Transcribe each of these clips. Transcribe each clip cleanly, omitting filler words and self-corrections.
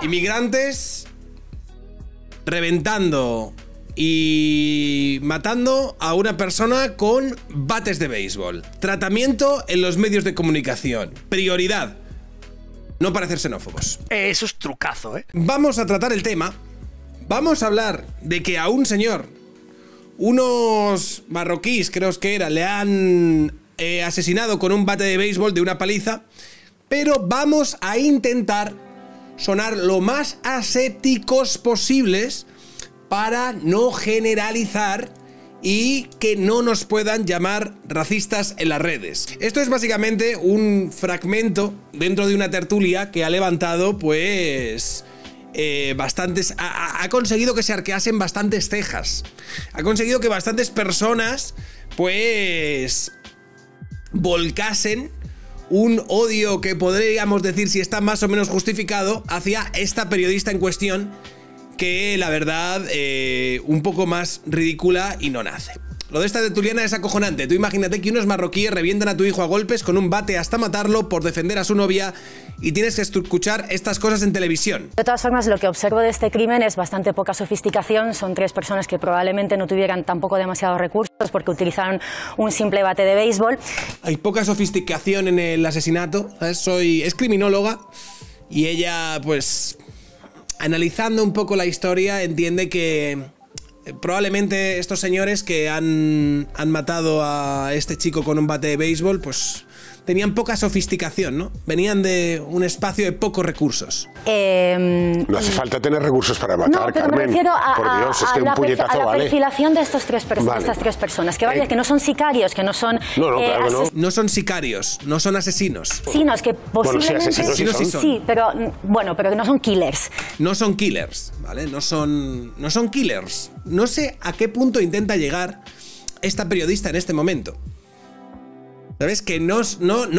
Inmigrantes reventando y matando a una persona con bates de béisbol. Tratamiento en los medios de comunicación. Prioridad. No parecer xenófobos. Eso es trucazo, ¿eh? Vamos a tratar el tema. Vamos a hablar de que a un señor, unos marroquíes, creo que era, le han asesinado con un bate de béisbol de una paliza. Pero vamos a intentar sonar lo más asépticos posibles para no generalizar y que no nos puedan llamar racistas en las redes. Esto es básicamente un fragmento dentro de una tertulia que ha levantado, pues, bastantes... Ha conseguido que se arqueasen bastantes cejas. Ha conseguido que bastantes personas, pues, volcasen un odio que podríamos decir, si está más o menos justificado, hacia esta periodista en cuestión, que la verdad, un poco más ridícula y no nace. Lo de esta tertuliana es acojonante. Tú imagínate que unos marroquíes revientan a tu hijo a golpes con un bate hasta matarlo por defender a su novia y tienes que escuchar estas cosas en televisión. De todas formas, lo que observo de este crimen es bastante poca sofisticación. Son tres personas que probablemente no tuvieran tampoco demasiados recursos porque utilizaron un simple bate de béisbol. Hay poca sofisticación en el asesinato, ¿sabes? Es criminóloga y ella, pues, analizando un poco la historia, entiende que probablemente estos señores que han matado a este chico con un bate de béisbol, pues tenían poca sofisticación, ¿no? Venían de un espacio de pocos recursos. No hace falta tener recursos para matar, no, pero Carmen. Me refiero Por Dios, es que un puñetazo vale. A la perfilación de estas tres personas. Que vaya, que no son sicarios, que no son... No son sicarios, no son asesinos. Asesinos, que posiblemente... Bueno, sí, asesinos sí, pero bueno, pero que no son killers. No son killers, ¿vale? No son killers. No sé a qué punto intenta llegar esta periodista en este momento. ¿Sabes? Que no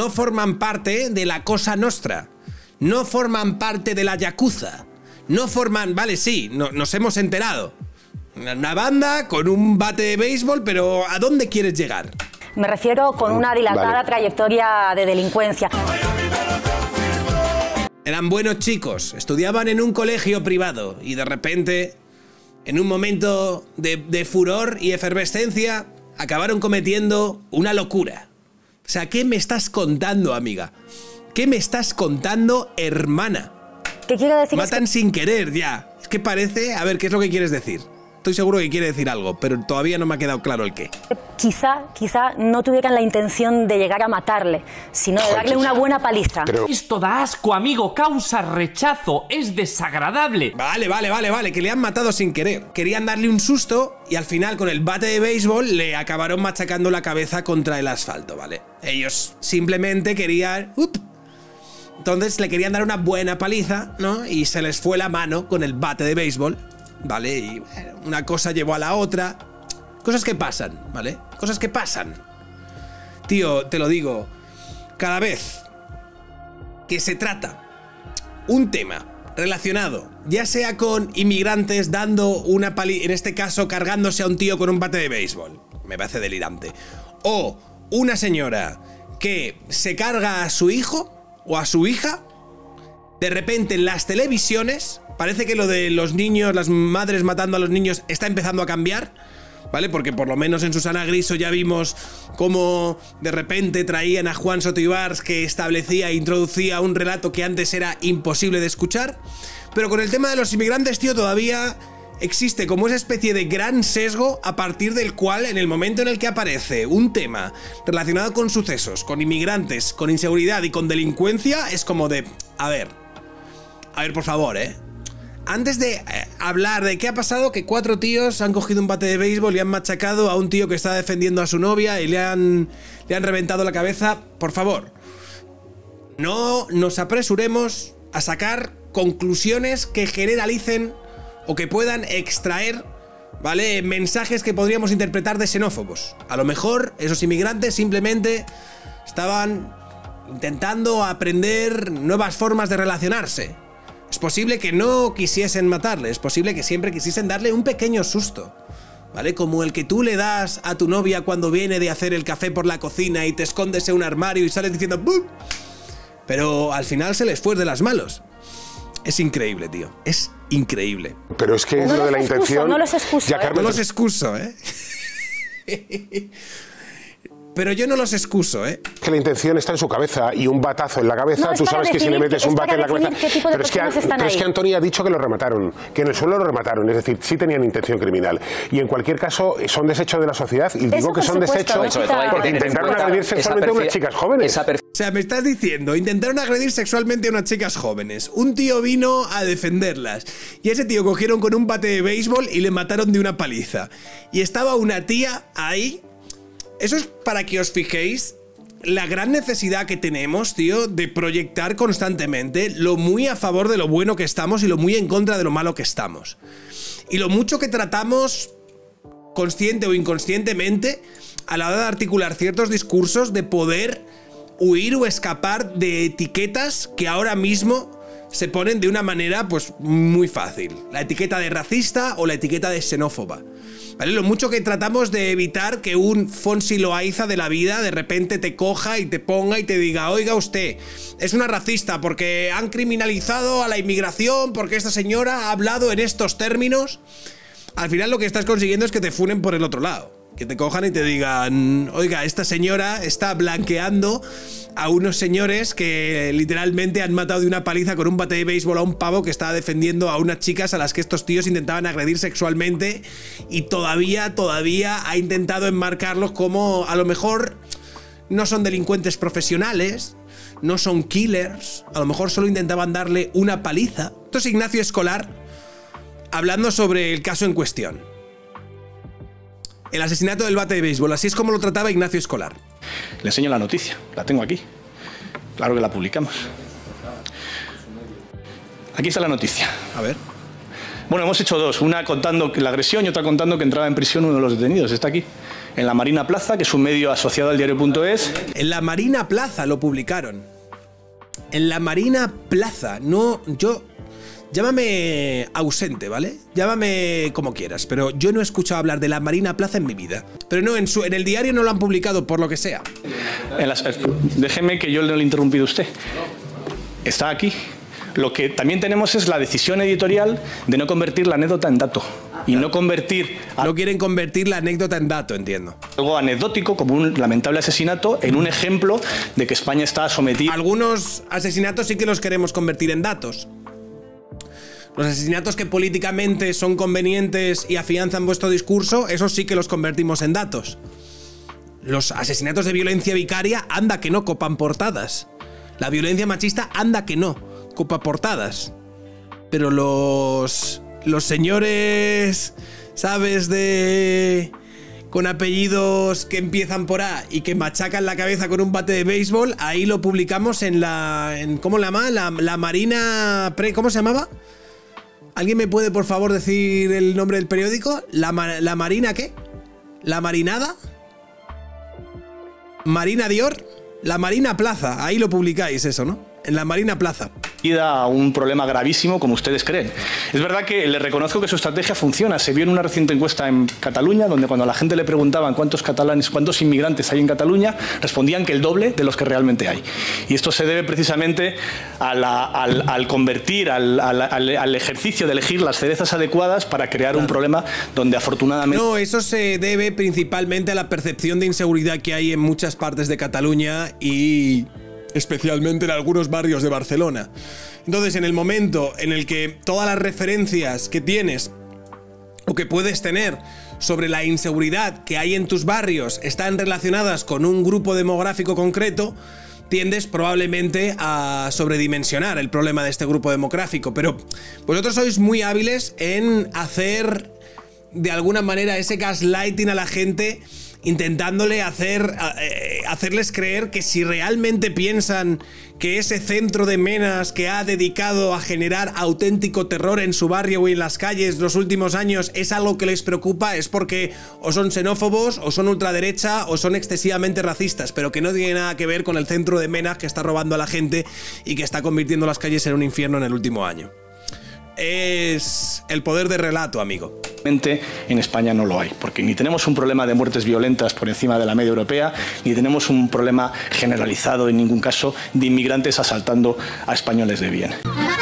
forman parte de la Cosa Nostra. No forman parte de la Yakuza. No forman... Vale, sí, nos hemos enterado. Una banda con un bate de béisbol, pero ¿a dónde quieres llegar? Me refiero con una dilatada trayectoria de delincuencia. Eran buenos chicos, estudiaban en un colegio privado y de repente, en un momento de furor y efervescencia, acabaron cometiendo una locura. O sea, ¿qué me estás contando, amiga? ¿Qué me estás contando, hermana? ¿Qué quiero decir? Matan sin querer, ya. Es que parece... A ver, ¿qué es lo que quieres decir? Estoy seguro que quiere decir algo, pero todavía no me ha quedado claro el qué. Quizá no tuvieran la intención de llegar a matarle, sino de darle una buena paliza. Esto da asco, amigo, causa rechazo, es desagradable. Vale, que le han matado sin querer. Querían darle un susto y al final con el bate de béisbol le acabaron machacando la cabeza contra el asfalto, ¿vale? Ellos simplemente querían... Entonces le querían dar una buena paliza, ¿no? Y se les fue la mano con el bate de béisbol, ¿vale? Y bueno, una cosa llevó a la otra. Cosas que pasan, ¿vale? Cosas que pasan. Tío, te lo digo, cada vez que se trata un tema relacionado, ya sea con inmigrantes dando una paliza, en este caso cargándose a un tío con un bate de béisbol, me parece delirante, o una señora que se carga a su hijo o a su hija, de repente en las televisiones parece que lo de los niños, las madres matando a los niños está empezando a cambiar, ¿vale? Porque por lo menos en Susana Griso ya vimos cómo de repente traían a Juan Soto Ibars, que establecía e introducía un relato que antes era imposible de escuchar. Pero con el tema de los inmigrantes, tío, todavía existe como esa especie de gran sesgo a partir del cual, en el momento en el que aparece un tema relacionado con sucesos, con inmigrantes, con inseguridad y con delincuencia, es como de... A ver, por favor, antes de hablar de qué ha pasado, que 4 tíos han cogido un bate de béisbol y han machacado a un tío que está defendiendo a su novia y le han reventado la cabeza, por favor, no nos apresuremos a sacar conclusiones que generalicen o que puedan extraer, ¿vale?, mensajes que podríamos interpretar de xenófobos. A lo mejor esos inmigrantes simplemente estaban intentando aprender nuevas formas de relacionarse. Es posible que no quisiesen matarle, es posible que siempre quisiesen darle un pequeño susto, ¿vale? Como el que tú le das a tu novia cuando viene de hacer el café por la cocina y te escondes en un armario y sales diciendo ¡bum! Pero al final se les fue de las manos. Es increíble, tío. Es increíble. Pero es que No lo de la los excuso, intención... no los excuso, No los excuso, ¿eh? Pero yo no los excuso, ¿eh? Que la intención está en su cabeza y un batazo en la cabeza, No, es tú para sabes que si le definir- metes un es bate para en la cabeza... definir qué tipo de personas están es ahí. que Antonio ha dicho que lo remataron, que en el suelo lo remataron, es decir, sí tenían intención criminal. Y en cualquier caso son desechos de la sociedad y digo que por son supuesto, desechos no porque intentaron agredir sexualmente a unas chicas jóvenes. O sea, me estás diciendo, intentaron agredir sexualmente a unas chicas jóvenes. Un tío vino a defenderlas. Y a ese tío cogieron con un bate de béisbol y le mataron de una paliza. Y estaba una tía ahí. Eso es para que os fijéis la gran necesidad que tenemos, tío, de proyectar constantemente lo muy a favor de lo bueno que estamos y lo muy en contra de lo malo que estamos. Y lo mucho que tratamos, consciente o inconscientemente, a la hora de articular ciertos discursos, de poder huir o escapar de etiquetas que ahora mismo se ponen de una manera pues muy fácil. La etiqueta de racista o la etiqueta de xenófoba. ¿Vale? Lo mucho que tratamos de evitar que un Fonsi Loaiza de la vida de repente te coja y te ponga y te diga: oiga usted, es una racista porque han criminalizado a la inmigración, porque esta señora ha hablado en estos términos. Al final lo que estás consiguiendo es que te funen por el otro lado. Que te cojan y te digan: oiga, esta señora está blanqueando a unos señores que literalmente han matado de una paliza con un bate de béisbol a un pavo que estaba defendiendo a unas chicas a las que estos tíos intentaban agredir sexualmente, y todavía ha intentado enmarcarlos como a lo mejor no son delincuentes profesionales, no son killers, a lo mejor solo intentaban darle una paliza. Esto es Ignacio Escolar hablando sobre el caso en cuestión. El asesinato del bate de béisbol, así es como lo trataba Ignacio Escolar. Le enseño la noticia, la tengo aquí. Claro que la publicamos. Aquí está la noticia. A ver. Bueno, hemos hecho dos, una contando la agresión y otra contando que entraba en prisión uno de los detenidos. Está aquí, en la Marina Plaza, que es un medio asociado al diario.es. En la Marina Plaza lo publicaron. En la Marina Plaza, no, yo... Llámame ausente, ¿vale? Llámame como quieras, pero yo no he escuchado hablar de la Marina Plaza en mi vida. Pero no, en el diario no lo han publicado por lo que sea. Déjeme que yo le he interrumpido a usted. Está aquí. Lo que también tenemos es la decisión editorial de no convertir la anécdota en dato. Y no convertir... No quieren convertir la anécdota en dato, entiendo. Algo anecdótico, como un lamentable asesinato, en un ejemplo de que España está sometida... Algunos asesinatos sí que los queremos convertir en datos. Los asesinatos que políticamente son convenientes y afianzan vuestro discurso, esos sí que los convertimos en datos. Los asesinatos de violencia vicaria, anda que no copan portadas. La violencia machista, anda que no copa portadas. Pero los señores, ¿sabes? Con apellidos que empiezan por A y que machacan la cabeza con un bate de béisbol, ahí lo publicamos en ¿cómo la llama? La Marina... ¿Cómo se llamaba? ¿Alguien me puede, por favor, decir el nombre del periódico? ¿La Marina qué? ¿La Marinada? ¿Marina Dior? La Marina Plaza, ahí lo publicáis eso, ¿no? En la Marina Plaza. A un problema gravísimo como ustedes creen. Es verdad que le reconozco que su estrategia funciona. Se vio en una reciente encuesta en Cataluña, donde cuando a la gente le preguntaban cuántos catalanes, cuántos inmigrantes hay en Cataluña, respondían que el doble de los que realmente hay. Y esto se debe precisamente al convertir, al ejercicio de elegir las cerezas adecuadas para crear un problema donde afortunadamente... No, eso se debe principalmente a la percepción de inseguridad que hay en muchas partes de Cataluña y... especialmente en algunos barrios de Barcelona. Entonces, en el momento en el que todas las referencias que tienes o que puedes tener sobre la inseguridad que hay en tus barrios están relacionadas con un grupo demográfico concreto, tiendes probablemente a sobredimensionar el problema de este grupo demográfico. Pero vosotros sois muy hábiles en hacer de alguna manera ese gaslighting a la gente, intentándole hacerles creer que si realmente piensan que ese centro de menas que ha dedicado a generar auténtico terror en su barrio o en las calles los últimos años es algo que les preocupa, es porque o son xenófobos, o son ultraderecha, o son excesivamente racistas, pero que no tiene nada que ver con el centro de menas que está robando a la gente y que está convirtiendo las calles en un infierno en el último año. Es el poder de relato, amigo. En España no lo hay, porque ni tenemos un problema de muertes violentas por encima de la media europea, ni tenemos un problema generalizado en ningún caso de inmigrantes asaltando a españoles de bien.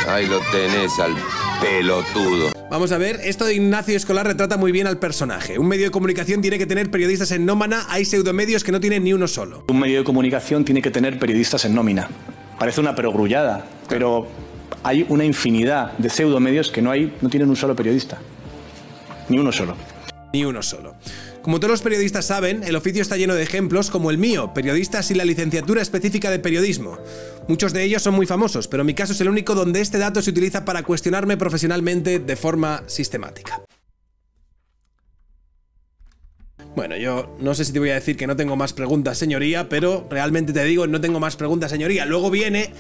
Ahí lo tenés al pelotudo. Vamos a ver, esto de Ignacio Escolar retrata muy bien al personaje. Un medio de comunicación tiene que tener periodistas en nómina, hay pseudomedios que no tienen ni uno solo. Un medio de comunicación tiene que tener periodistas en nómina. Parece una perogrullada, pero hay una infinidad de pseudomedios que no tienen un solo periodista. Ni uno solo. Ni uno solo. Como todos los periodistas saben, el oficio está lleno de ejemplos como el mío, periodistas sin la licenciatura específica de periodismo. Muchos de ellos son muy famosos, pero mi caso es el único donde este dato se utiliza para cuestionarme profesionalmente de forma sistemática. Bueno, yo no sé si te voy a decir que no tengo más preguntas, señoría, pero realmente te digo, no tengo más preguntas, señoría. Luego viene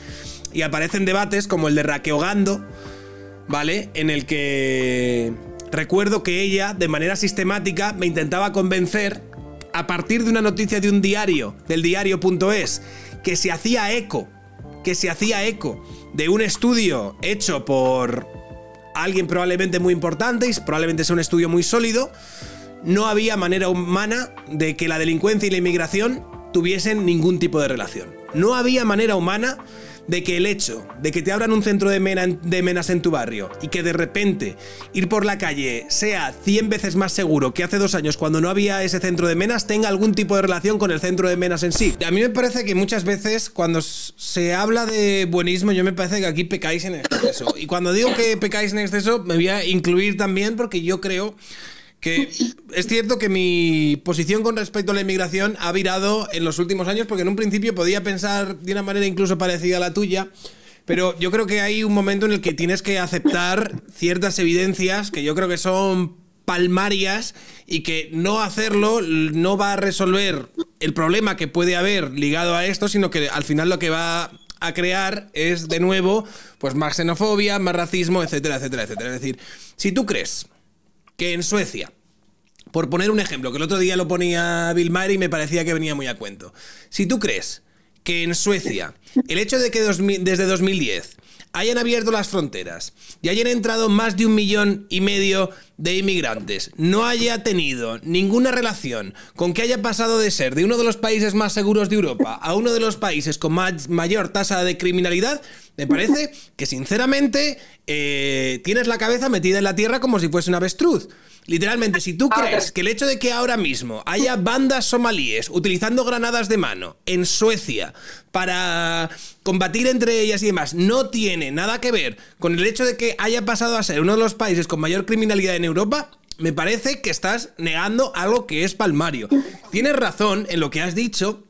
y aparecen debates como el de Raqueogando, ¿vale? En el que recuerdo que ella, de manera sistemática, me intentaba convencer, a partir de una noticia de un diario, del diario.es, que se hacía eco de un estudio hecho por alguien probablemente muy importante, y probablemente sea un estudio muy sólido. No había manera humana de que la delincuencia y la inmigración tuviesen ningún tipo de relación. No había manera humana de que el hecho de que te abran un centro de menas en tu barrio y que de repente ir por la calle sea 100 veces más seguro que hace 2 años cuando no había ese centro de menas tenga algún tipo de relación con el centro de menas en sí. A mí me parece que muchas veces cuando se habla de buenismo, yo me parece que aquí pecáis en exceso. Y cuando digo que pecáis en exceso, me voy a incluir también porque yo creo que es cierto que mi posición con respecto a la inmigración ha virado en los últimos años, porque en un principio podía pensar de una manera incluso parecida a la tuya, pero yo creo que hay un momento en el que tienes que aceptar ciertas evidencias que yo creo que son palmarias y que no hacerlo no va a resolver el problema que puede haber ligado a esto, sino que al final lo que va a crear es de nuevo pues más xenofobia, más racismo, etcétera, etcétera, etcétera. Es decir, si tú crees que en Suecia, por poner un ejemplo, que el otro día lo ponía Bill Maher y me parecía que venía muy a cuento. Si tú crees que en Suecia, el hecho de que desde 2010 hayan abierto las fronteras y hayan entrado más de 1,5 millones de inmigrantes no haya tenido ninguna relación con que haya pasado de ser de uno de los países más seguros de Europa a uno de los países con mayor tasa de criminalidad, me parece que sinceramente tienes la cabeza metida en la tierra como si fuese un avestruz. Literalmente, si tú crees que el hecho de que ahora mismo haya bandas somalíes utilizando granadas de mano en Suecia para combatir entre ellas y demás no tiene nada que ver con el hecho de que haya pasado a ser uno de los países con mayor criminalidad en Europa, me parece que estás negando algo que es palmario. Tienes razón en lo que has dicho,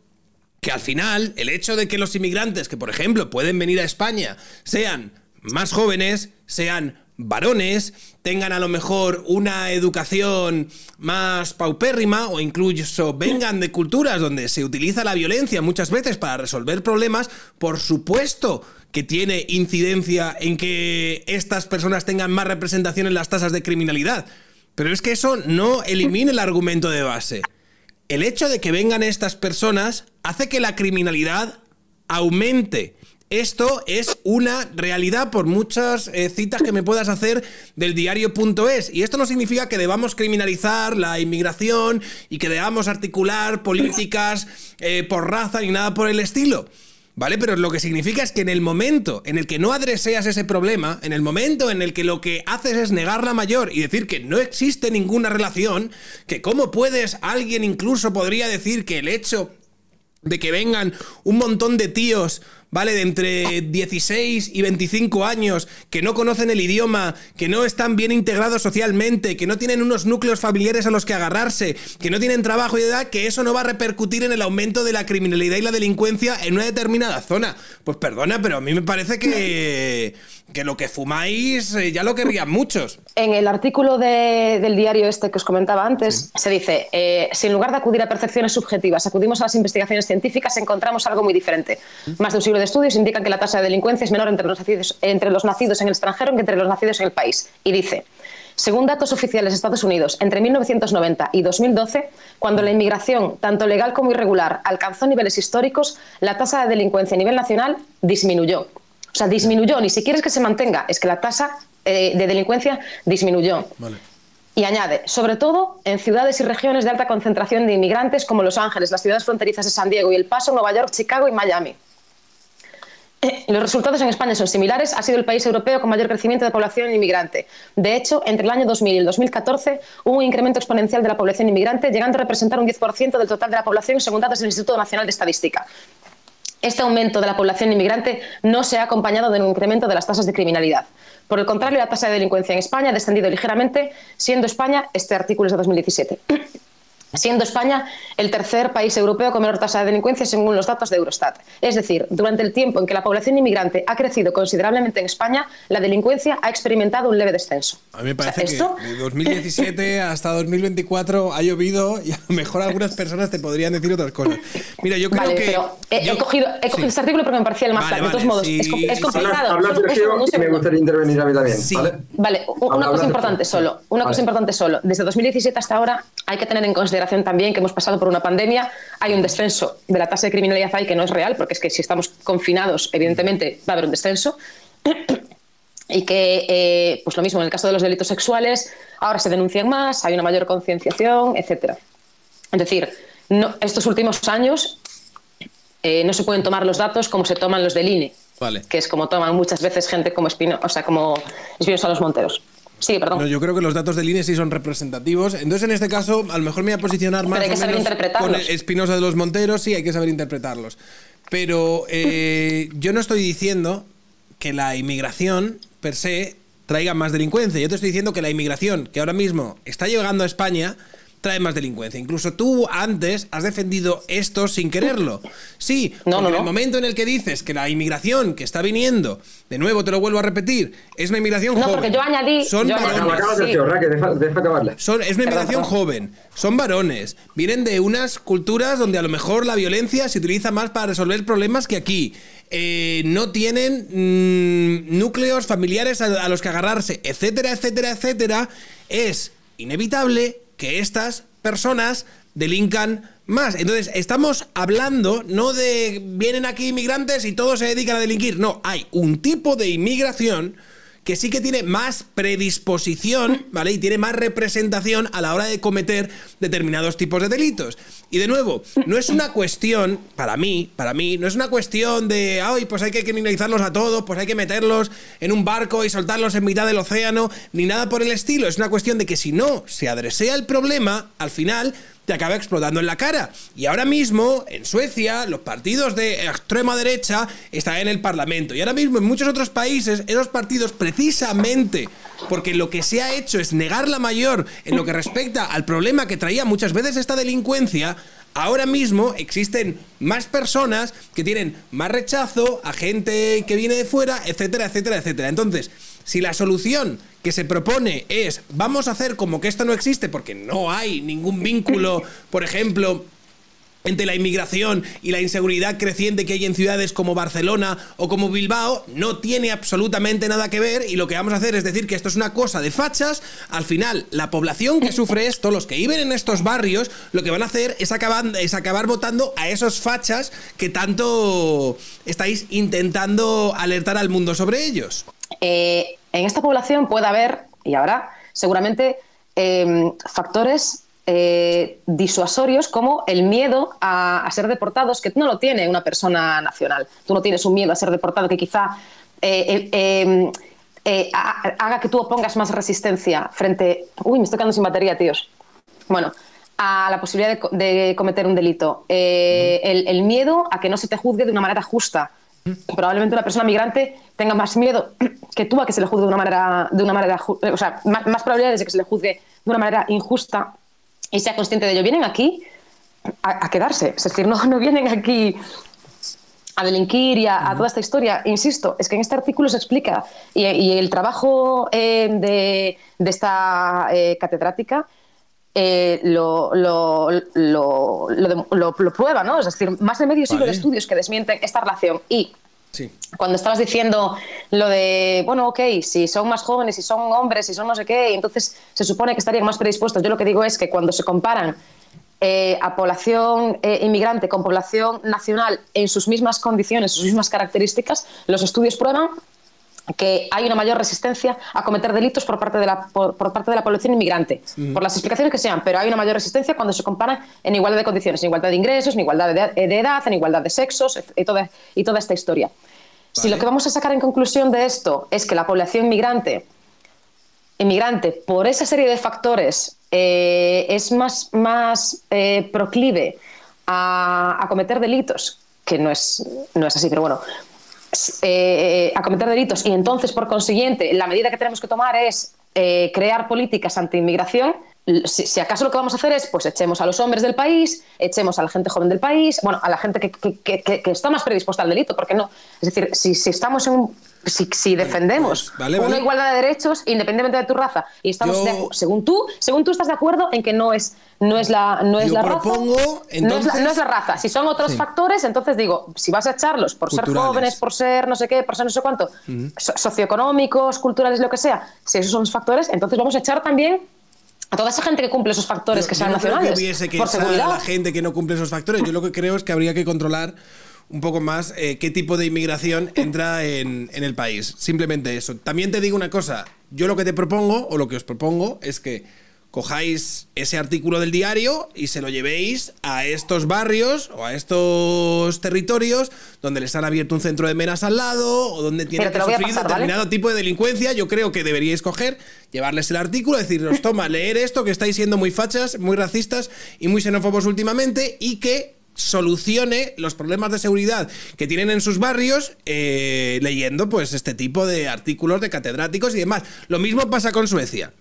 que al final el hecho de que los inmigrantes que, por ejemplo, pueden venir a España sean más jóvenes, sean varones, tengan a lo mejor una educación más paupérrima o incluso vengan de culturas donde se utiliza la violencia muchas veces para resolver problemas, por supuesto que tiene incidencia en que estas personas tengan más representación en las tasas de criminalidad. Pero es que eso no elimina el argumento de base. El hecho de que vengan estas personas hace que la criminalidad aumente. Esto es una realidad por muchas citas que me puedas hacer del diario.es. Y esto no significa que debamos criminalizar la inmigración y que debamos articular políticas por raza ni nada por el estilo, ¿vale? Pero lo que significa es que en el momento en el que no adreseas ese problema, en el momento en el que lo que haces es negar la mayor y decir que no existe ninguna relación, que cómo puedes, alguien incluso podría decir que el hecho de que vengan un montón de tíos, ¿vale?, de entre 16 y 25 años, que no conocen el idioma, que no están bien integrados socialmente, que no tienen unos núcleos familiares a los que agarrarse, que no tienen trabajo y edad, que eso no va a repercutir en el aumento de la criminalidad y la delincuencia en una determinada zona. Pues perdona, pero a mí me parece que lo que fumáis ya lo querrían muchos. En el artículo del diario este que os comentaba antes, se dice, si en lugar de acudir a percepciones subjetivas acudimos a las investigaciones científicas, encontramos algo muy diferente. Más de un siglo de estudios indican que la tasa de delincuencia es menor entre los nacidos en el extranjero que entre los nacidos en el país. Y dice, según datos oficiales de Estados Unidos, entre 1990 y 2012, cuando la inmigración, tanto legal como irregular, alcanzó niveles históricos, la tasa de delincuencia a nivel nacional disminuyó. O sea, disminuyó, ni siquiera es que se mantenga, es que la tasa de delincuencia disminuyó. Vale. Y añade, sobre todo en ciudades y regiones de alta concentración de inmigrantes como Los Ángeles, las ciudades fronterizas de San Diego y El Paso, Nueva York, Chicago y Miami. Los resultados en España son similares. Ha sido el país europeo con mayor crecimiento de población inmigrante. De hecho, entre el año 2000 y el 2014 hubo un incremento exponencial de la población inmigrante, llegando a representar un 10% del total de la población, según datos del Instituto Nacional de Estadística. Este aumento de la población inmigrante no se ha acompañado de un incremento de las tasas de criminalidad. Por el contrario, la tasa de delincuencia en España ha descendido ligeramente, siendo España, este artículo es de 2017, siendo España el tercer país europeo con menor tasa de delincuencia según los datos de Eurostat. Es decir, durante el tiempo en que la población inmigrante ha crecido considerablemente en España, la delincuencia ha experimentado un leve descenso. A mí me parece que de 2017 hasta 2024 ha llovido y a lo mejor algunas personas te podrían decir otras cosas. Mira, yo creo que... Pero he cogido este artículo porque me parecía el más claro. De todos modos, es complicado. Habla Sergio y me gustaría intervenir a mí también. Sí. Vale, una cosa importante solo. Cosa importante solo. Desde 2017 hasta ahora hay que tener en consideración también que hemos pasado por una pandemia, hay un descenso de la tasa de criminalidad ahí que no es real, porque es que si estamos confinados, evidentemente va a haber un descenso, y que, pues lo mismo en el caso de los delitos sexuales, ahora se denuncian más, hay una mayor concienciación, etcétera. Es decir, estos últimos años no se pueden tomar los datos como se toman los del INE, vale, que es como toman muchas veces gente como Espinosa Los Monteros. Sí, perdón. No, yo creo que los datos del INE sí son representativos. Entonces, en este caso, a lo mejor me voy a posicionar más o menos con Espinosa de los Monteros. Sí, hay que saber interpretarlos. Pero yo no estoy diciendo que la inmigración, per se, traiga más delincuencia. Yo te estoy diciendo que la inmigración, que ahora mismo está llegando a España, trae más delincuencia. Incluso tú antes has defendido esto sin quererlo. Sí, en el momento en el que dices que la inmigración que está viniendo, de nuevo te lo vuelvo a repetir, es una inmigración joven. No, porque yo añadí... Es una inmigración joven, son varones, vienen de unas culturas donde a lo mejor la violencia se utiliza más para resolver problemas que aquí. No tienen núcleos familiares a los que agarrarse, etcétera, etcétera, etcétera. Es inevitable que estas personas delincan más. Entonces, estamos hablando no de vienen aquí inmigrantes y todos se dedican a delinquir. No, hay un tipo de inmigración que sí que tiene más predisposición, ¿vale? Y tiene más representación a la hora de cometer determinados tipos de delitos. Y de nuevo, no es una cuestión, para mí, no es una cuestión de, ay, pues hay que criminalizarlos a todos, pues hay que meterlos en un barco y soltarlos en mitad del océano, ni nada por el estilo. Es una cuestión de que si no se adresea el problema, al final te acaba explotando en la cara. Y ahora mismo, en Suecia, los partidos de extrema derecha están en el Parlamento. Y ahora mismo, en muchos otros países, esos partidos, precisamente porque lo que se ha hecho es negar la mayor en lo que respecta al problema que traía muchas veces esta delincuencia, ahora mismo existen más personas que tienen más rechazo a gente que viene de fuera, etcétera, etcétera, etcétera. Entonces, si la solución que se propone es vamos a hacer como que esto no existe porque no hay ningún vínculo, por ejemplo, entre la inmigración y la inseguridad creciente que hay en ciudades como Barcelona o como Bilbao, no tiene absolutamente nada que ver, y lo que vamos a hacer es decir que esto es una cosa de fachas. Al final, la población que sufre esto, los que viven en estos barrios, lo que van a hacer es acabar votando a esos fachas que tanto estáis intentando alertar al mundo sobre ellos. En esta población puede haber, y habrá, seguramente, factores disuasorios como el miedo a ser deportados, que no lo tiene una persona nacional. Tú no tienes un miedo a ser deportado que quizá haga que tú opongas más resistencia frente... Uy, me estoy quedando sin batería, tíos. Bueno, a la posibilidad de cometer un delito. El miedo a que no se te juzgue de una manera justa. Probablemente una persona migrante tenga más miedo que tú a que se le juzgue de una manera o sea, más probabilidades de que se le juzgue de una manera injusta y sea consciente de ello. Vienen aquí a quedarse, es decir, no vienen aquí a delinquir y a toda esta historia. Insisto, es que en este artículo se explica, y el trabajo de esta catedrática lo prueba, ¿no? Es decir, más de medio siglo de estudios que desmienten esta relación. Y sí, cuando estabas diciendo lo de, bueno, ok, si son más jóvenes, si son hombres, si son no sé qué, entonces se supone que estarían más predispuestos. Yo lo que digo es que cuando se comparan a población inmigrante con población nacional en sus mismas condiciones, sus mismas características, los estudios prueban que hay una mayor resistencia a cometer delitos por parte de la población inmigrante, por las explicaciones que sean, pero hay una mayor resistencia cuando se comparan en igualdad de condiciones, en igualdad de ingresos, en igualdad de edad, en igualdad de sexos y toda esta historia. Si lo que vamos a sacar en conclusión de esto es que la población inmigrante, por esa serie de factores, es más proclive a cometer delitos, que no es así, pero bueno, a cometer delitos, y entonces, por consiguiente, la medida que tenemos que tomar es crear políticas anti-inmigración. Si acaso lo que vamos a hacer es, pues echemos a los hombres del país, echemos a la gente joven del país, bueno, a la gente que está más predispuesta al delito, porque no. Es decir, si estamos en si defendemos una igualdad de derechos independientemente de tu raza, y estamos según tú estás de acuerdo en que no es la raza, entonces, no es la raza. Si son otros factores, entonces digo, si vas a echarlos por ser jóvenes, por ser no sé qué, por ser no sé cuánto, socioeconómicos, culturales, lo que sea, si esos son los factores, entonces vamos a echar también a toda esa gente que cumple esos factores que sean nacionales. Yo no creo que hubiese que echar a la gente que no cumple esos factores. Yo lo que creo es que habría que controlar un poco más qué tipo de inmigración entra en el país. Simplemente eso. También te digo una cosa. Yo lo que te propongo, o lo que os propongo, es que cojáis ese artículo del diario y se lo llevéis a estos barrios o a estos territorios donde les han abierto un centro de menas al lado o donde tienen que sufrir determinado tipo de delincuencia. Yo creo que deberíais coger, llevarles el artículo, decirles, toma, leer esto, que estáis siendo muy fachas, muy racistas y muy xenófobos últimamente, y que solucione los problemas de seguridad que tienen en sus barrios leyendo pues este tipo de artículos de catedráticos y demás. Lo mismo pasa con Suecia.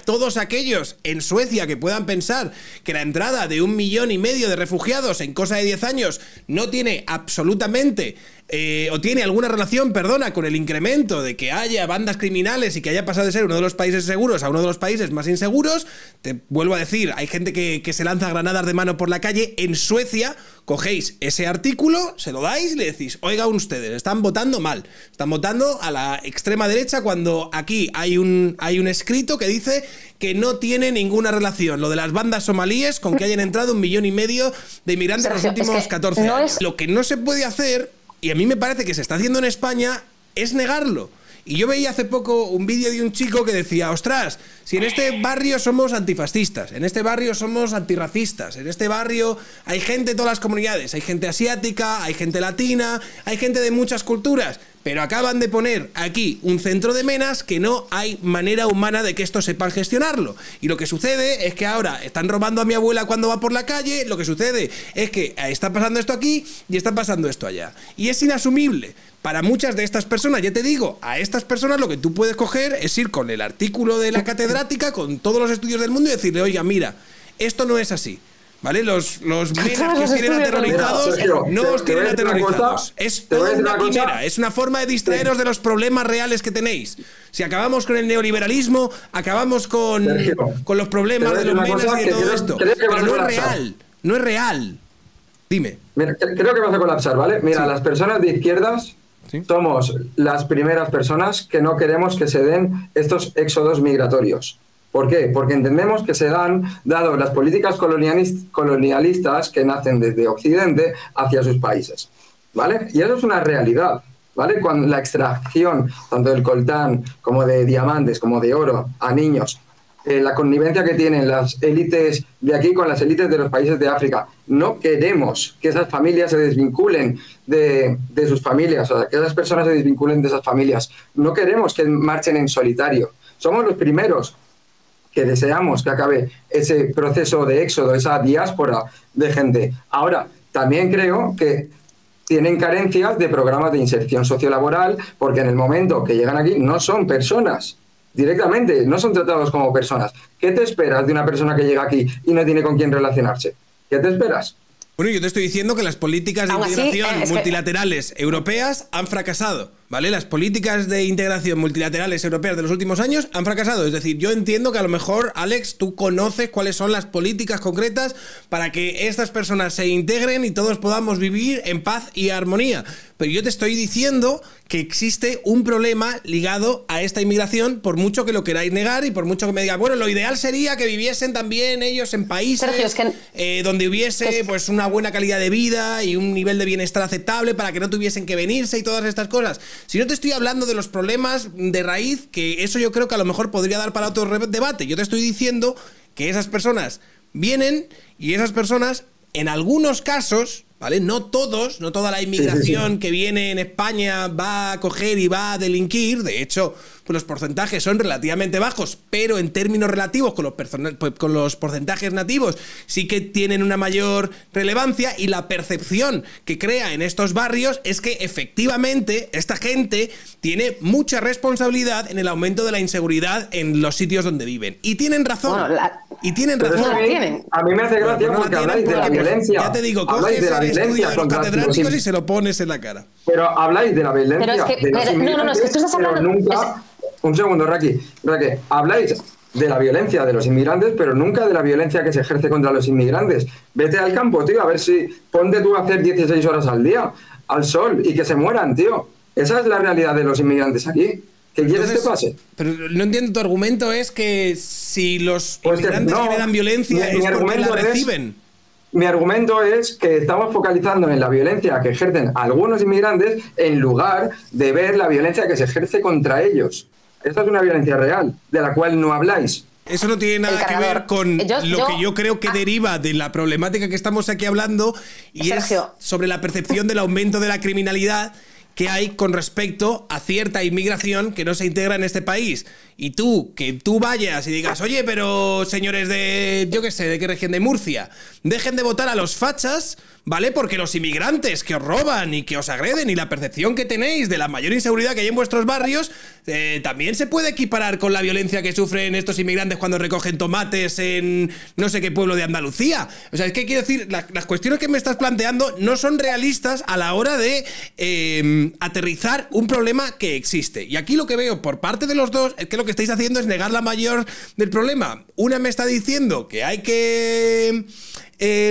Todos aquellos en Suecia que puedan pensar que la entrada de 1,5 millones de refugiados en cosa de 10 años no tiene absolutamente o tiene alguna relación, con el incremento de que haya bandas criminales y que haya pasado de ser uno de los países seguros a uno de los países más inseguros. Te vuelvo a decir, hay gente que se lanza granadas de mano por la calle. En Suecia, cogéis ese artículo, se lo dais y le decís, oiga, ustedes están votando mal, están votando a la extrema derecha, cuando aquí hay un escrito que dice que no tiene ninguna relación lo de las bandas somalíes con que hayan entrado 1,5 millones de inmigrantes en los últimos 14 años. Lo que no se puede hacer, y a mí me parece que se está haciendo en España, es negarlo. Y yo veía hace poco un vídeo de un chico que decía, ostras, si en este barrio somos antifascistas, en este barrio somos antirracistas, en este barrio hay gente de todas las comunidades, hay gente asiática, hay gente latina, hay gente de muchas culturas, pero acaban de poner aquí un centro de menas que no hay manera humana de que estos sepan gestionarlo. Y lo que sucede es que ahora están robando a mi abuela cuando va por la calle, lo que sucede es que está pasando esto aquí y está pasando esto allá. Y es inasumible. Para muchas de estas personas, ya te digo, a estas personas lo que tú puedes coger es ir con el artículo de la catedrática, con todos los estudios del mundo y decirle, oiga, mira, esto no es así, ¿vale? Los menas que os tienen aterrorizados no os tienen aterrorizados. Es toda una quimera, es una forma de distraeros de los problemas reales que tenéis. Si acabamos con el neoliberalismo, acabamos con los problemas de los menas y de todo esto. Pero no es real, no es real. Dime. Mira, creo que vas a colapsar, ¿vale? Mira, las personas de izquierdas somos las primeras personas que no queremos que se den estos éxodos migratorios. ¿Por qué? Porque entendemos que se dan, dado las políticas colonialistas que nacen desde Occidente hacia sus países, ¿vale? Y eso es una realidad, ¿vale? Cuando la extracción, tanto del coltán como de diamantes, como de oro, a niños, la connivencia que tienen las élites de aquí con las élites de los países de África. No queremos que esas familias se desvinculen de sus familias, o sea, que esas personas se desvinculen de esas familias. No queremos que marchen en solitario. Somos los primeros que deseamos que acabe ese proceso de éxodo, esa diáspora de gente. Ahora, también creo que tienen carencias de programas de inserción sociolaboral, porque en el momento que llegan aquí no son personas. Directamente, no son tratados como personas. ¿Qué te esperas de una persona que llega aquí y no tiene con quién relacionarse? ¿Qué te esperas? Bueno, yo te estoy diciendo que las políticas de integración multilaterales europeas han fracasado, ¿vale? Las políticas de integración multilaterales europeas de los últimos años han fracasado. Es decir, yo entiendo que a lo mejor, Alex, tú conoces cuáles son las políticas concretas para que estas personas se integren y todos podamos vivir en paz y armonía. Pero yo te estoy diciendo que existe un problema ligado a esta inmigración, por mucho que lo queráis negar y por mucho que me digan, bueno, lo ideal sería que viviesen también ellos en países donde hubiese pues una buena calidad de vida y un nivel de bienestar aceptable para que no tuviesen que venirse y todas estas cosas. Si no te estoy hablando de los problemas de raíz, que eso yo creo que a lo mejor podría dar para otro debate. Yo te estoy diciendo que esas personas vienen y esas personas, en algunos casos, ¿vale? No todos, no toda la inmigración que viene en España va a coger y va a delinquir. De hecho, pues los porcentajes son relativamente bajos, pero en términos relativos con los porcentajes nativos sí que tienen una mayor relevancia, y la percepción que crea en estos barrios es que efectivamente esta gente tiene mucha responsabilidad en el aumento de la inseguridad en los sitios donde viven. Y tienen razón. Bueno, y tienen razón. A mí me hace gracia porque habláis de la violencia. Ya te digo, coges el estudio de los catedráticos y se lo pones en la cara. Pero habláis de la violencia. Pero es que, no, es que tú estás hablando. Nunca, un segundo, Raki. Habláis de la violencia de los inmigrantes, pero nunca de la violencia que se ejerce contra los inmigrantes. Vete al campo, tío, a ver si. Ponte tú a hacer 16 horas al día, al sol, y que se mueran, tío. Esa es la realidad de los inmigrantes aquí. ¿Qué quieres que pase? Pero no entiendo, tu argumento es que si los inmigrantes generan violencia es porque la reciben. Mi argumento es que estamos focalizando en la violencia que ejercen algunos inmigrantes en lugar de ver la violencia que se ejerce contra ellos. Esta es una violencia real, de la cual no habláis. Eso no tiene nada que ver con lo que yo creo que deriva de la problemática que estamos aquí hablando, y Sergio, es sobre la percepción del aumento de la criminalidad que hay con respecto a cierta inmigración que no se integra en este país. Y que tú vayas y digas, oye, pero señores de, yo qué sé, ¿de qué región? De Murcia, dejen de votar a los fachas, ¿vale? Porque los inmigrantes que os roban y que os agreden, y la percepción que tenéis de la mayor inseguridad que hay en vuestros barrios, también se puede equiparar con la violencia que sufren estos inmigrantes cuando recogen tomates en no sé qué pueblo de Andalucía. O sea, es que quiero decir, las cuestiones que me estás planteando no son realistas a la hora de aterrizar un problema que existe. Y aquí lo que veo por parte de los dos es que lo que estáis haciendo es negar la mayor del problema. Una me está diciendo que hay que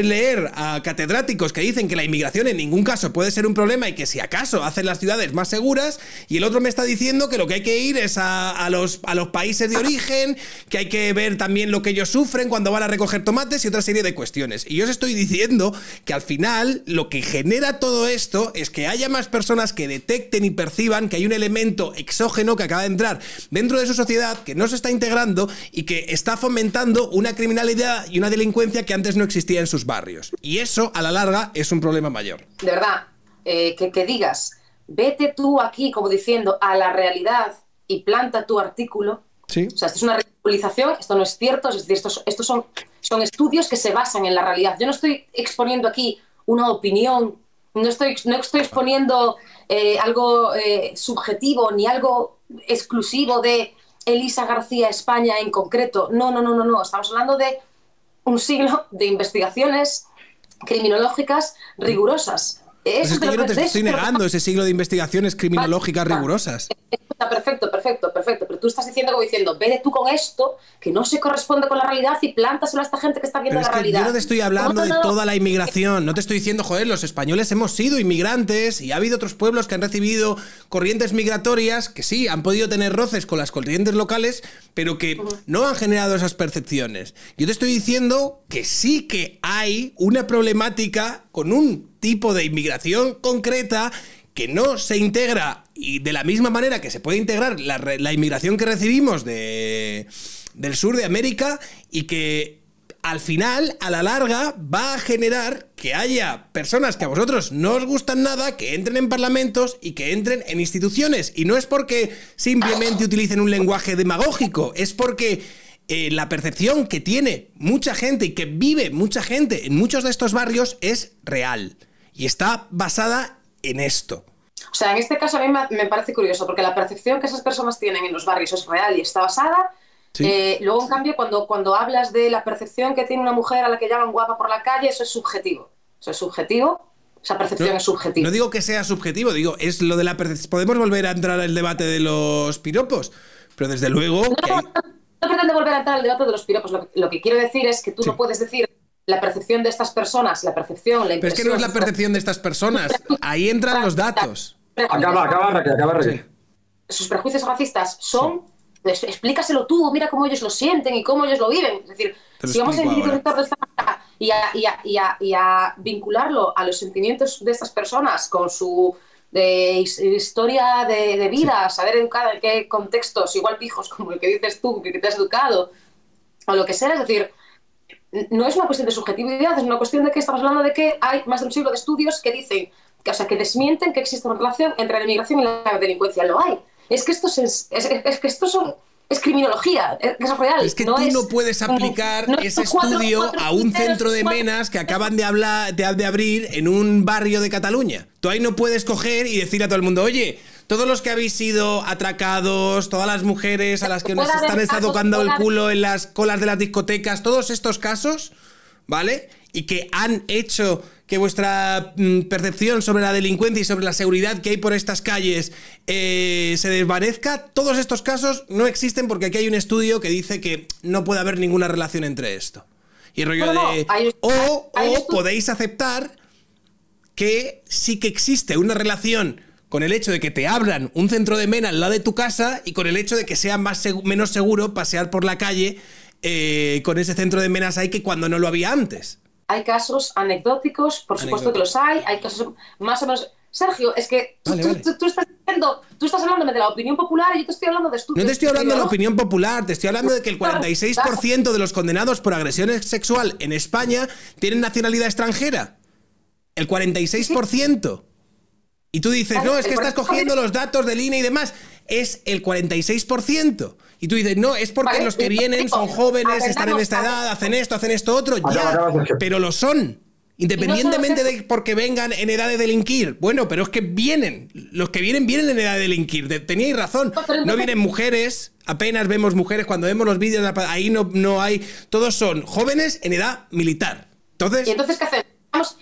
leer a catedráticos que dicen que la inmigración en ningún caso puede ser un problema y que si acaso hacen las ciudades más seguras, y el otro me está diciendo que lo que hay que ir es a los países de origen, que hay que ver también lo que ellos sufren cuando van a recoger tomates y otra serie de cuestiones. Y yo os estoy diciendo que al final lo que genera todo esto es que haya más personas que detecten y perciban que hay un elemento exógeno que acaba de entrar dentro de su sociedad, que no se está integrando y que está fomentando una criminalidad y una delincuencia que antes no existía en sus barrios. Y eso, a la larga, es un problema mayor. De verdad, que digas, vete tú aquí, como diciendo, a la realidad y planta tu artículo. Sí. O sea, esto es una ridiculización, esto no es cierto, es decir, estos son estudios que se basan en la realidad. Yo no estoy exponiendo aquí una opinión, no estoy exponiendo algo subjetivo ni algo exclusivo de Elisa García España en concreto. No. Estamos hablando de un siglo de investigaciones criminológicas rigurosas. Pues es que yo no te estoy negando ese siglo de investigaciones criminológicas rigurosas. Perfecto. Pero tú estás diciendo, vete tú con esto, que no se corresponde con la realidad, y plántaselo a esta gente que está viendo la realidad. Yo no te estoy hablando de toda la inmigración. No te estoy diciendo, joder, los españoles hemos sido inmigrantes y ha habido otros pueblos que han recibido corrientes migratorias que sí, han podido tener roces con las corrientes locales, pero que no han generado esas percepciones. Yo te estoy diciendo que sí que hay una problemática con un tipo de inmigración concreta que no se integra, y de la misma manera que se puede integrar la inmigración que recibimos del sur de América, y que al final, a la larga, va a generar que haya personas que a vosotros no os gustan nada, que entren en parlamentos y que entren en instituciones. Y no es porque simplemente utilicen un lenguaje demagógico, es porque la percepción que tiene mucha gente y que vive mucha gente en muchos de estos barrios es real y está basada en esto. O sea, en este caso a mí me parece curioso, porque la percepción que esas personas tienen en los barrios es real y está basada. Sí. Luego, en cambio, cuando hablas de la percepción que tiene una mujer a la que llaman guapa por la calle, eso es subjetivo. Esa percepción es subjetiva. No digo que sea subjetivo, digo, es lo de la percepción. Podemos volver a entrar al debate de los piropos, pero desde luego... No pretendo volver a entrar al debate de los piropos. Lo que quiero decir es que tú no puedes decir la percepción de estas personas, la impresión, la impresión... Pero es que no es la percepción de estas personas. Ahí entran los datos. Acaba, Raquel. Sus prejuicios racistas son... Explícaselo tú, mira cómo ellos lo sienten y cómo ellos lo viven. Es decir, si vamos a individualizar de esta manera y a vincularlo a los sentimientos de estas personas con su historia de vida, saber educar en qué contextos, igual pijos como el que dices tú, que te has educado, o lo que sea, es decir, no es una cuestión de subjetividad, es una cuestión de que estamos hablando de que hay más de un siglo de estudios que dicen, que, o sea, que desmienten que existe una relación entre la inmigración y la delincuencia. Lo hay. Es que esto es criminología, es real. Es que tú no puedes aplicar ese estudio a un centro de menas que acaban de abrir en un barrio de Cataluña. Tú ahí no puedes coger y decir a todo el mundo, oye, todos los que habéis sido atracados, todas las mujeres a las que nos están tocando el culo en las colas de las discotecas, todos estos casos, ¿vale? Y que han hecho que vuestra percepción sobre la delincuencia y sobre la seguridad que hay por estas calles se desvanezca. Todos estos casos no existen porque aquí hay un estudio que dice que no puede haber ninguna relación entre esto. Y el rollo o podéis aceptar que sí que existe una relación con el hecho de que te abran un centro de mena al lado de tu casa y con el hecho de que sea menos seguro pasear por la calle con ese centro de menas ahí que cuando no lo había antes. Hay casos anecdóticos, por supuesto que los hay casos más o menos... Sergio, es que tú estás hablándome de la opinión popular y yo te estoy hablando de estudios. No te estoy hablando de la opinión popular, te estoy hablando de que el 46% de los condenados por agresión sexual en España tienen nacionalidad extranjera. El 46%. Y tú dices, no, es que estás cogiendo los datos del INE y demás. Es el 46%. Y tú dices, no, es porque los que vienen son jóvenes, están en esta edad, hacen esto otro. Ya, pero lo son. Independientemente de porque vengan en edad de delinquir. Bueno, pero es que vienen. Los que vienen en edad de delinquir. Teníais razón. No vienen mujeres. Apenas vemos mujeres. Cuando vemos los vídeos, ahí no hay. Todos son jóvenes en edad militar. Entonces, ¿y entonces qué hacemos?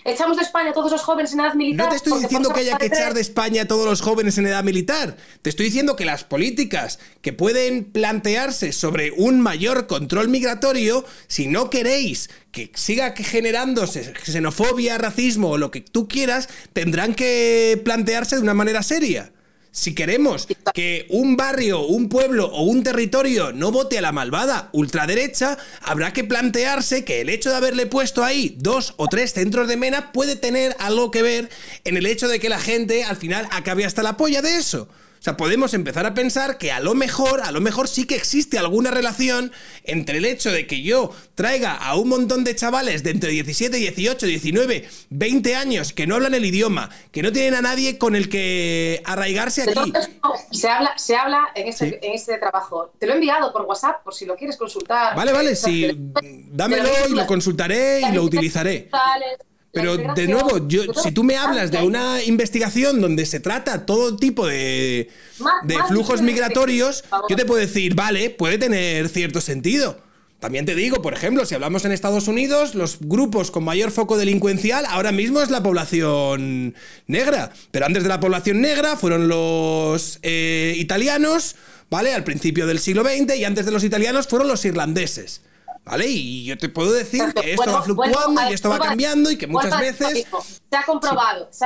¿Echamos de España a todos los jóvenes en edad militar? No te estoy diciendo que haya que echar de España a todos los jóvenes en edad militar. Te estoy diciendo que las políticas que pueden plantearse sobre un mayor control migratorio, si no queréis que siga generándose xenofobia, racismo o lo que tú quieras, tendrán que plantearse de una manera seria. Si queremos que un barrio, un pueblo o un territorio no vote a la malvada ultraderecha, habrá que plantearse que el hecho de haberle puesto ahí 2 o 3 centros de mena puede tener algo que ver en el hecho de que la gente al final acabe hasta la polla de eso. O sea, podemos empezar a pensar que a lo mejor sí que existe alguna relación entre el hecho de que yo traiga a un montón de chavales de entre 17, 18, 19, 20 años que no hablan el idioma, que no tienen a nadie con el que arraigarse aquí. Entonces, se habla en este trabajo. Te lo he enviado por WhatsApp por si lo quieres consultar. Vale, sí, dámelo y lo consultaré y lo utilizaré. Pero de nuevo, si tú me hablas de una investigación donde se trata todo tipo de flujos migratorios, yo te puedo decir, vale, puede tener cierto sentido. También te digo, por ejemplo, si hablamos en Estados Unidos, los grupos con mayor foco delincuencial ahora mismo es la población negra. Pero antes de la población negra fueron los italianos, ¿vale? Al principio del siglo XX, y antes de los italianos fueron los irlandeses. ¿Vale? Y yo te puedo decir que esto va fluctuando y esto va cambiando y que muchas veces... Se ha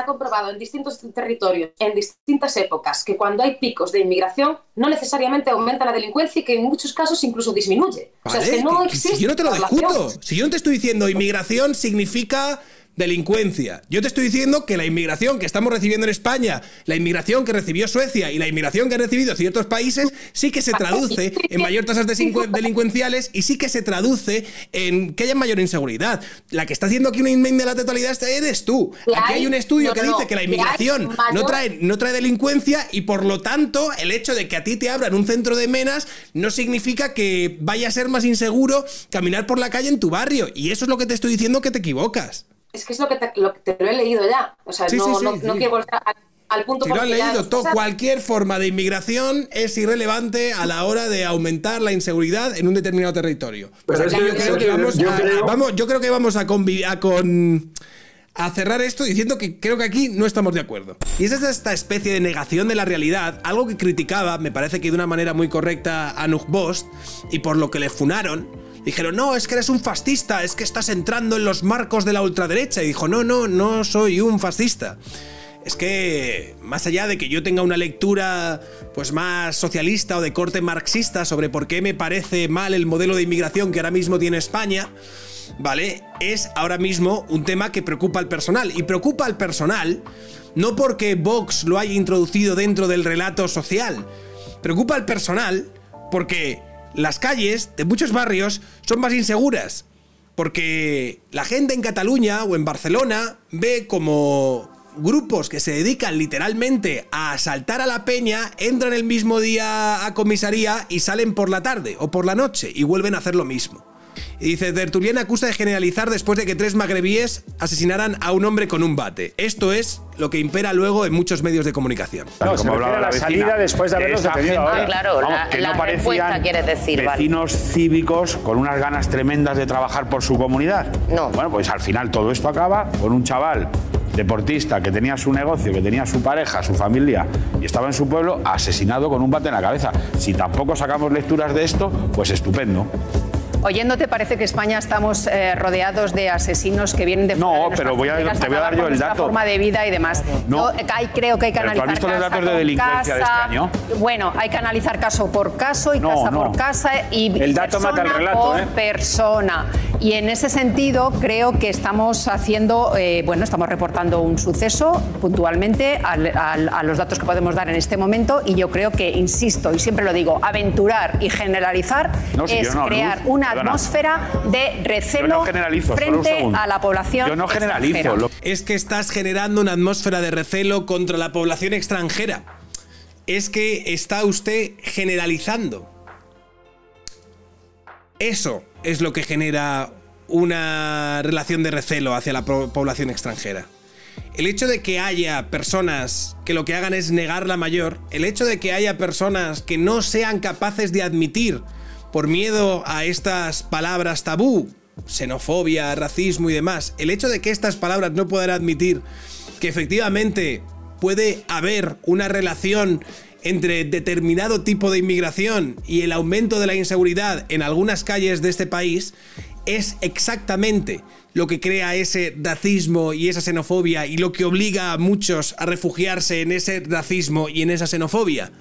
comprobado en distintos territorios, en distintas épocas, que cuando hay picos de inmigración no necesariamente aumenta la delincuencia y que en muchos casos incluso disminuye. Vale, o sea, es que no existe. Si yo no te lo discuto, si yo no te estoy diciendo inmigración significa delincuencia. Yo te estoy diciendo que la inmigración que estamos recibiendo en España, la inmigración que recibió Suecia y la inmigración que han recibido ciertos países, sí que se traduce en mayor tasas delincuenciales y sí que se traduce en que haya mayor inseguridad. La que está haciendo aquí una enmienda a la totalidad eres tú. Aquí hay un estudio que dice que la inmigración no trae delincuencia y por lo tanto el hecho de que a ti te abran un centro de menas no significa que vaya a ser más inseguro caminar por la calle en tu barrio. Y eso es lo que te estoy diciendo, que te equivocas. Es que es lo que te lo he leído ya. O sea, no quiero volver al punto. Si lo has leído, cualquier forma de inmigración es irrelevante a la hora de aumentar la inseguridad en un determinado territorio. Pero yo creo que vamos a cerrar esto diciendo que creo que aquí no estamos de acuerdo. Y es esta especie de negación de la realidad, algo que criticaba, me parece que de una manera muy correcta, a Anouk Bost, y por lo que le funaron. Dijeron, no, es que eres un fascista, es que estás entrando en los marcos de la ultraderecha. Y dijo, no soy un fascista. Es que, más allá de que yo tenga una lectura pues más socialista o de corte marxista sobre por qué me parece mal el modelo de inmigración que ahora mismo tiene España, ¿vale? Es ahora mismo un tema que preocupa al personal. Y preocupa al personal no porque Vox lo haya introducido dentro del relato social. Preocupa al personal porque las calles de muchos barrios son más inseguras. Porque la gente en Cataluña o en Barcelona ve como grupos que se dedican literalmente a asaltar a la peña entran el mismo día a comisaría y salen por la tarde o por la noche y vuelven a hacer lo mismo. Y dice, Tertuliana acusa de generalizar después de que 3 magrebíes asesinaran a un hombre con un bate. Esto es lo que impera luego en muchos medios de comunicación. No, como hablaba la salida después de haberlos detenido ahora. Claro, vamos, que la no parecían respuesta quiere decir, vecinos cívicos con unas ganas tremendas de trabajar por su comunidad. No. Bueno, pues al final todo esto acaba con un chaval deportista que tenía su negocio, que tenía su pareja, su familia y estaba en su pueblo, asesinado con un bate en la cabeza. Si tampoco sacamos lecturas de esto, pues estupendo. Oyéndote parece que España estamos rodeados de asesinos que vienen de fuera. No, pero te voy a dar yo el dato. Forma de vida y demás. No. Creo que hay que ¿Pero analizar. tú has visto los datos de delincuencia de este año? Bueno, hay que analizar caso por caso y casa por casa y el dato mata el relato, por persona. Y en ese sentido creo que estamos haciendo, estamos reportando un suceso puntualmente a los datos que podemos dar en este momento y yo creo que, insisto, y siempre lo digo, aventurar y generalizar es crear una atmósfera de recelo frente a la población. Yo no generalizo. Es que estás generando una atmósfera de recelo contra la población extranjera. Es que está usted generalizando. Eso es lo que genera una relación de recelo hacia la población extranjera. El hecho de que haya personas que lo que hagan es negar la mayor, el hecho de que haya personas que no sean capaces de admitir por miedo a estas palabras tabú, xenofobia, racismo y demás, el hecho de que estas palabras no puedan admitir que efectivamente puede haber una relación entre determinado tipo de inmigración y el aumento de la inseguridad en algunas calles de este país, es exactamente lo que crea ese racismo y esa xenofobia y lo que obliga a muchos a refugiarse en ese racismo y en esa xenofobia.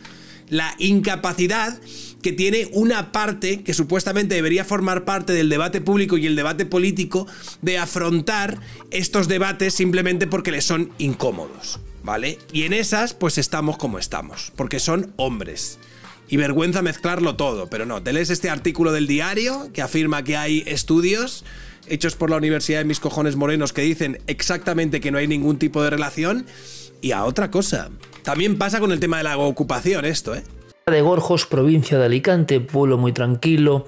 La incapacidad que tiene una parte que supuestamente debería formar parte del debate público y el debate político de afrontar estos debates simplemente porque les son incómodos, ¿vale? Y en esas pues estamos como estamos, porque son hombres. Y vergüenza mezclarlo todo, pero no, te lees este artículo del Diario que afirma que hay estudios hechos por la Universidad de Mis Cojones Morenos que dicen exactamente que no hay ningún tipo de relación. Y a otra cosa, también pasa con el tema de la ocupación esto, ¿eh? De Gorjos, provincia de Alicante, pueblo muy tranquilo.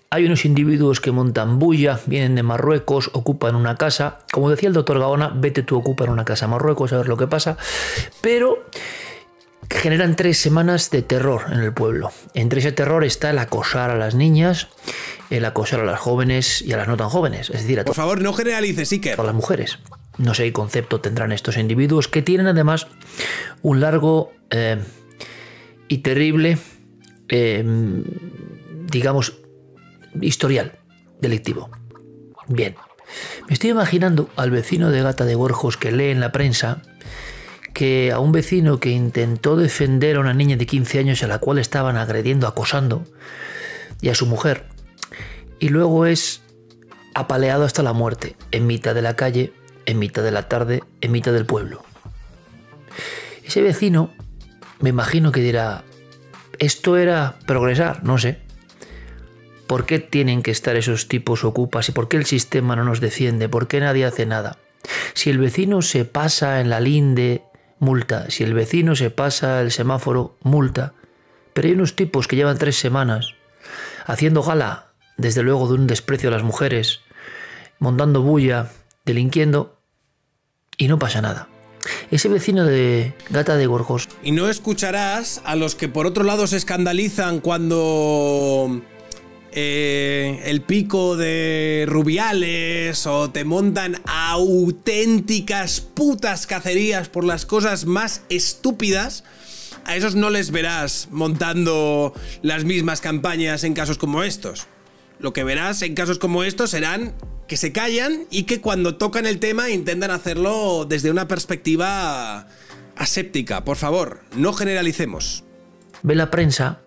Hay unos individuos que montan bulla, vienen de Marruecos, ocupan una casa. Como decía el doctor Gaona, vete tú, ocupan una casa en Marruecos a ver lo que pasa. Pero generan 3 semanas de terror en el pueblo. Entre ese terror está el acosar a las niñas, el acosar a las jóvenes y a las no tan jóvenes. Es decir, a por favor, no generalices, Iker. A las mujeres. No sé qué concepto tendrán estos individuos que tienen además un largo y terrible, digamos, historial delictivo. Bien, me estoy imaginando al vecino de Gata de Gorjos que lee en la prensa que a un vecino que intentó defender a una niña de 15 años a la cual estaban agrediendo, acosando, y a su mujer, y luego es apaleado hasta la muerte, en mitad de la calle, en mitad de la tarde, en mitad del pueblo. Ese vecino, me imagino que dirá, esto era progresar, no sé. ¿Por qué tienen que estar esos tipos ocupas? ¿Y por qué el sistema no nos defiende? ¿Por qué nadie hace nada? Si el vecino se pasa en la linde, multa. Si el vecino se pasa el semáforo, multa. Pero hay unos tipos que llevan 3 semanas haciendo gala, desde luego, de un desprecio a las mujeres, montando bulla, delinquiendo, y no pasa nada. Ese vecino de Gata de Gorjos. Y no escucharás a los que por otro lado se escandalizan cuando el pico de Rubiales o te montan auténticas putas cacerías por las cosas más estúpidas. A esos no les verás montando las mismas campañas en casos como estos. Lo que verás en casos como estos serán que se callan y que cuando tocan el tema intentan hacerlo desde una perspectiva aséptica. Por favor, no generalicemos. Ve la prensa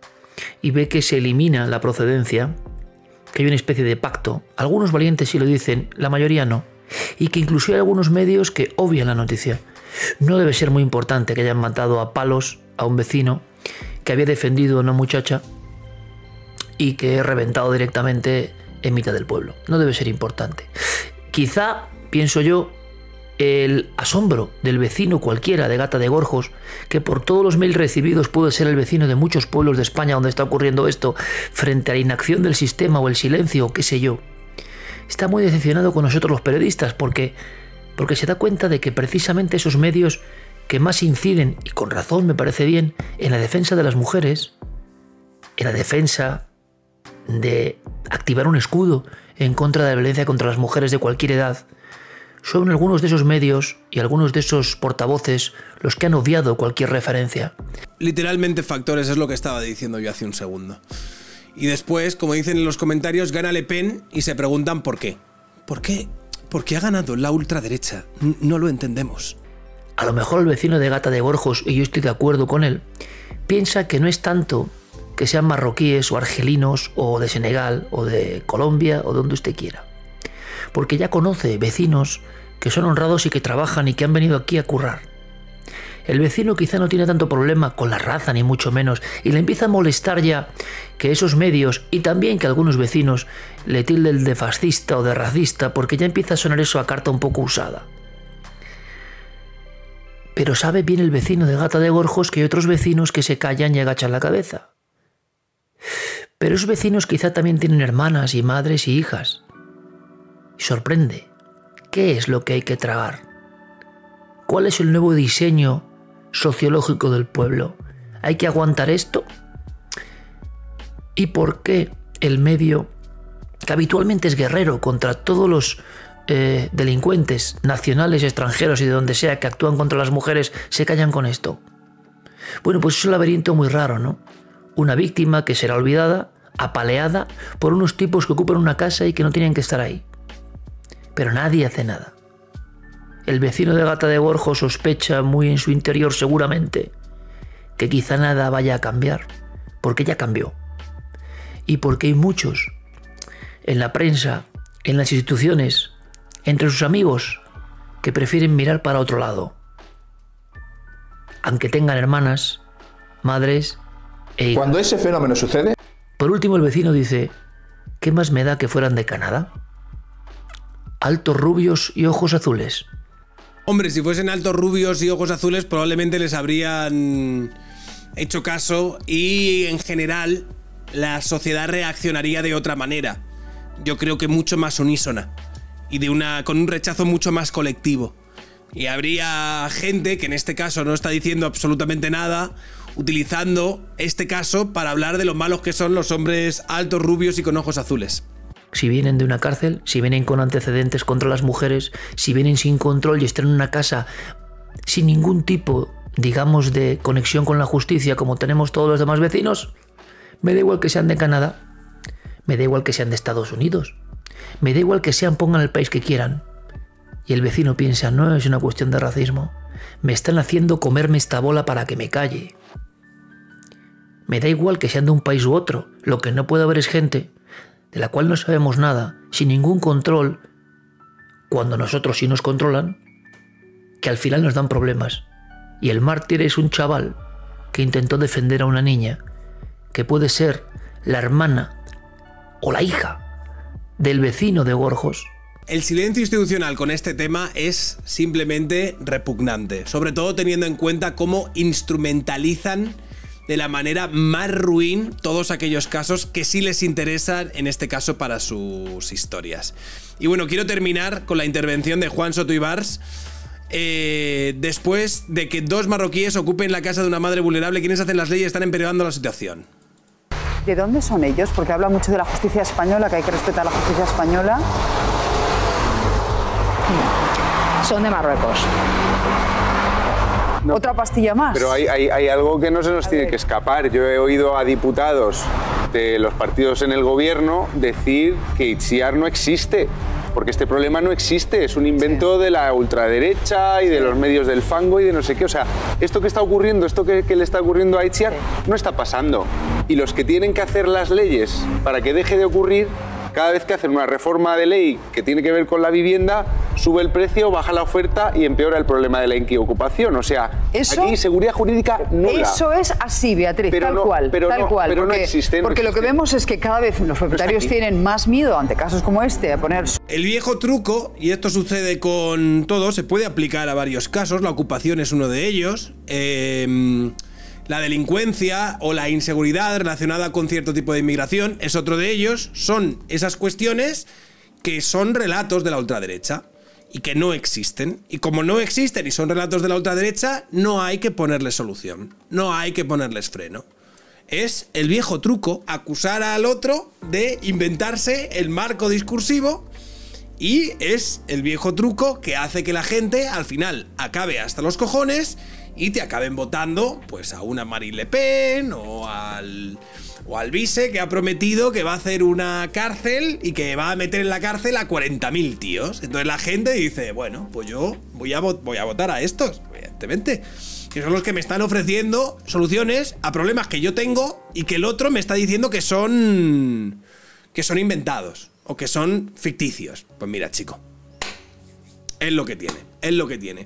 y ve que se elimina la procedencia, que hay una especie de pacto. Algunos valientes sí lo dicen, la mayoría no. Y que incluso hay algunos medios que obvian la noticia. No debe ser muy importante que hayan matado a palos a un vecino que había defendido a una muchacha y que he reventado directamente en mitad del pueblo. No debe ser importante. Quizá, pienso yo, el asombro del vecino cualquiera de Gata de Gorjos, que por todos los mails recibidos puede ser el vecino de muchos pueblos de España donde está ocurriendo esto, frente a la inacción del sistema o el silencio o qué sé yo, está muy decepcionado con nosotros los periodistas porque se da cuenta de que precisamente esos medios que más inciden, y con razón me parece bien, en la defensa de las mujeres, en la defensa de activar un escudo en contra de la violencia contra las mujeres de cualquier edad, son algunos de esos medios y algunos de esos portavoces los que han obviado cualquier referencia. Literalmente factores, es lo que estaba diciendo yo hace un segundo. Y después, como dicen en los comentarios, gana Le Pen y se preguntan por qué. ¿Por qué? Porque ha ganado la ultraderecha. No lo entendemos. A lo mejor el vecino de Gata de Gorjos, y yo estoy de acuerdo con él, piensa que no es tanto que sean marroquíes o argelinos o de Senegal o de Colombia o donde usted quiera. Porque ya conoce vecinos que son honrados y que trabajan y que han venido aquí a currar. El vecino quizá no tiene tanto problema con la raza, ni mucho menos, y le empieza a molestar ya que esos medios, y también que algunos vecinos, le tilden de fascista o de racista, porque ya empieza a sonar eso a carta un poco usada. Pero sabe bien el vecino de Gata de Gorjos que hay otros vecinos que se callan y agachan la cabeza. Pero esos vecinos quizá también tienen hermanas y madres y hijas. Y sorprende. ¿Qué es lo que hay que tragar? ¿Cuál es el nuevo diseño sociológico del pueblo? ¿Hay que aguantar esto? ¿Y por qué el medio, que habitualmente es guerrero contra todos los delincuentes nacionales, extranjeros y de donde sea que actúan contra las mujeres, se callan con esto? Bueno, pues es un laberinto muy raro, ¿no? Una víctima que será olvidada, apaleada por unos tipos que ocupan una casa y que no tienen que estar ahí. Pero nadie hace nada. El vecino de Gata de Gorjos sospecha muy en su interior seguramente que quizá nada vaya a cambiar, porque ya cambió. Y porque hay muchos en la prensa, en las instituciones, entre sus amigos, que prefieren mirar para otro lado. Aunque tengan hermanas, madres e hijas. Cuando ese fenómeno sucede... Por último, el vecino dice, ¿qué más me da que fueran de Canadá? Altos rubios y ojos azules. Hombre, si fuesen altos rubios y ojos azules, probablemente les habrían hecho caso y, en general, la sociedad reaccionaría de otra manera. Yo creo que mucho más unísona y con un rechazo mucho más colectivo. Y habría gente que en este caso no está diciendo absolutamente nada, utilizando este caso para hablar de lo malos que son los hombres altos, rubios y con ojos azules. Si vienen de una cárcel, si vienen con antecedentes contra las mujeres, si vienen sin control y están en una casa sin ningún tipo, digamos, de conexión con la justicia como tenemos todos los demás vecinos, me da igual que sean de Canadá, me da igual que sean de Estados Unidos, me da igual que sean, pongan el país que quieran. Y el vecino piensa, no es una cuestión de racismo, me están haciendo comerme esta bola para que me calle. Me da igual que sean de un país u otro, lo que no puede haber es gente de la cual no sabemos nada, sin ningún control, cuando nosotros sí nos controlan, que al final nos dan problemas. Y el mártir es un chaval que intentó defender a una niña, que puede ser la hermana o la hija del vecino de Gorjos. El silencio institucional con este tema es simplemente repugnante, sobre todo teniendo en cuenta cómo instrumentalizan de la manera más ruin todos aquellos casos que sí les interesan, en este caso para sus historias. Y bueno, quiero terminar con la intervención de Juan Soto Ibars. Después de que 2 marroquíes ocupen la casa de una madre vulnerable, quienes hacen las leyes están empeorando la situación. ¿De dónde son ellos? Porque habla mucho de la justicia española, que hay que respetar la justicia española. Son de Marruecos. No. Otra pastilla más. Pero hay algo que no se nos tiene que escapar. Yo he oído a diputados de los partidos en el gobierno decir que Itziar no existe, porque este problema no existe, es un invento de la ultraderecha y de los medios del fango y de no sé qué. O sea, esto que está ocurriendo, esto que le está ocurriendo a Itziar, no está pasando. Y los que tienen que hacer las leyes para que deje de ocurrir, cada vez que hacen una reforma de ley que tiene que ver con la vivienda, sube el precio, baja la oferta y empeora el problema de la inquiocupación. O sea, aquí seguridad jurídica nula. Eso es así, Beatriz, Pero tal no- cual. pero tal no- cual. pero no porque, existe, no porque lo que existe. vemos es que cada vez los propietarios aquí. tienen más miedo ante casos como este a poner El viejo truco, y esto sucede con todo, se puede aplicar a varios casos, la ocupación es uno de ellos, la delincuencia o la inseguridad relacionada con cierto tipo de inmigración es otro de ellos, son esas cuestiones que son relatos de la ultraderecha y que no existen. Y como no existen y son relatos de la ultraderecha, no hay que ponerles solución, no hay que ponerles freno. Es el viejo truco, acusar al otro de inventarse el marco discursivo, y es el viejo truco que hace que la gente al final acabe hasta los cojones y te acaben votando pues a una Marine Le Pen o al Vice, que ha prometido que va a hacer una cárcel y que va a meter en la cárcel a 40.000 tíos. Entonces la gente dice, bueno, pues yo voy a votar a estos, evidentemente, que son los que me están ofreciendo soluciones a problemas que yo tengo y que el otro me está diciendo que son inventados o que son ficticios. Pues mira, chico, es lo que tiene, es lo que tiene.